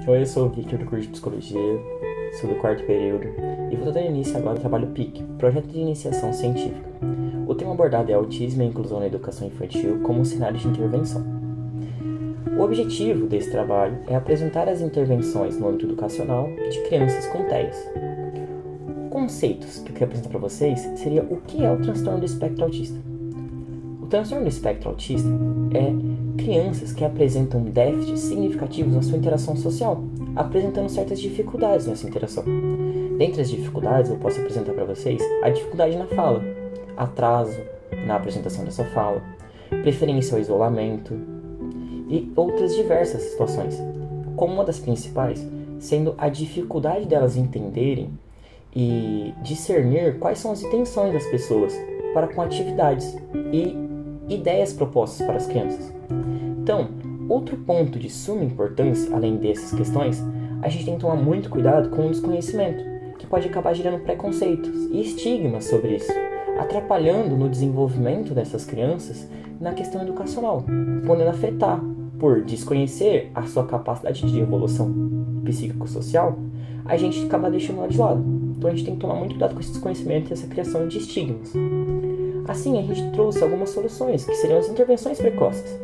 Oi, eu sou o Victor do curso de Psicologia, sou do quarto período e vou dar início agora ao trabalho PIC, Projeto de Iniciação Científica. O tema abordado é autismo e inclusão na educação infantil como um cenário de intervenção. O objetivo desse trabalho é apresentar as intervenções no âmbito educacional de crianças com TEAs. Conceitos que eu quero apresentar para vocês seria o que é o transtorno do espectro autista. O transtorno do espectro autista é crianças que apresentam déficits significativos na sua interação social, apresentando certas dificuldades nessa interação. Dentre as dificuldades, eu posso apresentar para vocês a dificuldade na fala, atraso na apresentação dessa fala, preferência ao isolamento e outras diversas situações, como uma das principais sendo a dificuldade delas entenderem e discernir quais são as intenções das pessoas para com atividades e ideias propostas para as crianças. Então, outro ponto de suma importância, além dessas questões, a gente tem que tomar muito cuidado com o desconhecimento, que pode acabar gerando preconceitos e estigmas sobre isso, atrapalhando no desenvolvimento dessas crianças na questão educacional, podendo afetar, por desconhecer a sua capacidade de evolução psicossocial, a gente acaba deixando ela de lado. Então a gente tem que tomar muito cuidado com esse desconhecimento e essa criação de estigmas. Assim, a gente trouxe algumas soluções, que seriam as intervenções precoces.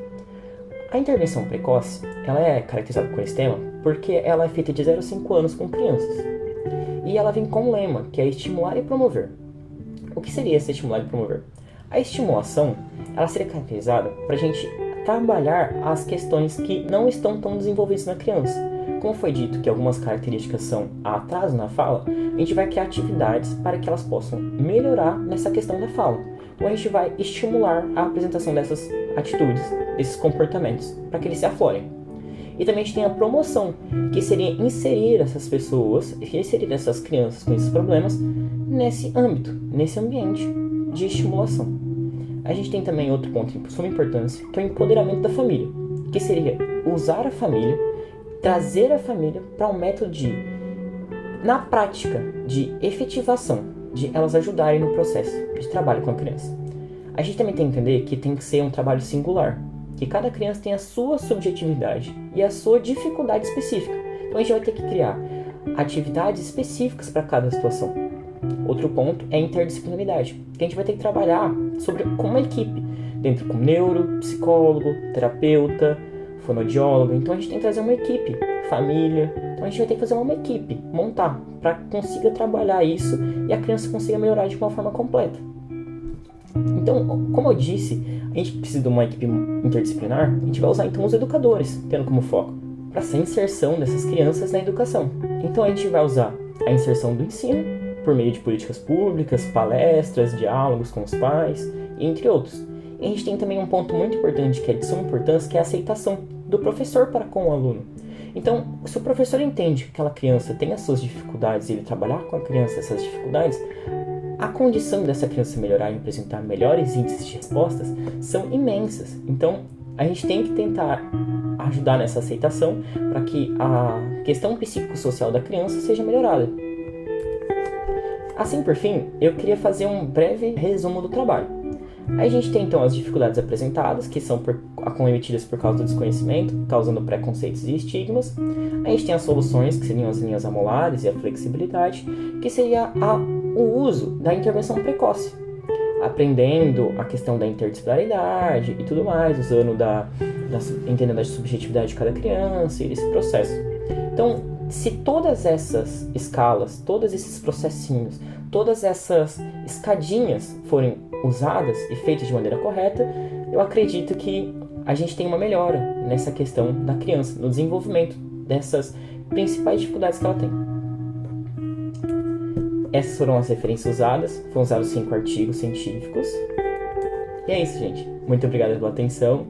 A intervenção precoce, ela é caracterizada com esse tema porque ela é feita de 0 a 5 anos com crianças. E ela vem com um lema, que é estimular e promover. O que seria esse estimular e promover? A estimulação, ela seria caracterizada para a gente trabalhar as questões que não estão tão desenvolvidas na criança. Como foi dito que algumas características são atraso na fala, a gente vai criar atividades para que elas possam melhorar nessa questão da fala. Então a gente vai estimular a apresentação dessas atitudes, desses comportamentos, para que eles se aflorem. E também a gente tem a promoção, que seria inserir essas pessoas, inserir essas crianças com esses problemas nesse âmbito, nesse ambiente de estimulação. A gente tem também outro ponto de suma importância, que é o empoderamento da família, que seria usar a família, trazer a família para um método de, na prática, de efetivação, de elas ajudarem no processo de trabalho com a criança. A gente também tem que entender que tem que ser um trabalho singular, que cada criança tem a sua subjetividade e a sua dificuldade específica. Então a gente vai ter que criar atividades específicas para cada situação. Outro ponto é a interdisciplinaridade, que a gente vai ter que trabalhar como uma equipe, dentro com neuro, psicólogo, terapeuta, fonoaudiólogo. Então a gente tem que trazer uma equipe, família. Então a gente vai ter que fazer uma equipe, montar, para que consiga trabalhar isso e a criança consiga melhorar de uma forma completa. Então, como eu disse, a gente precisa de uma equipe interdisciplinar. A gente vai usar então os educadores, tendo como foco para essa inserção dessas crianças na educação. Então a gente vai usar a inserção do ensino por meio de políticas públicas, palestras, diálogos com os pais, entre outros. E a gente tem também um ponto muito importante, que é de suma importância, que é a aceitação do professor para com o aluno. Então, se o professor entende que aquela criança tem as suas dificuldades e ele trabalhar com a criança essas dificuldades, a condição dessa criança melhorar e apresentar melhores índices de respostas são imensas. Então, a gente tem que tentar ajudar nessa aceitação para que a questão psicossocial da criança seja melhorada. Assim, por fim, eu queria fazer um breve resumo do trabalho. Aí a gente tem então as dificuldades apresentadas, que são acometidas por causa do desconhecimento, causando preconceitos e estigmas. Aí a gente tem as soluções, que seriam as linhas amolares e a flexibilidade, que seria o uso da intervenção precoce, aprendendo a questão da interdisciplinaridade e tudo mais, entendendo a subjetividade de cada criança e esse processo. Então, se todas essas escalas, todos esses processinhos, todas essas escadinhas forem usadas e feitas de maneira correta, eu acredito que a gente tem uma melhora nessa questão da criança, no desenvolvimento dessas principais dificuldades que ela tem. Essas foram as referências usadas, foram usados 5 artigos científicos. E é isso, gente. Muito obrigado pela atenção.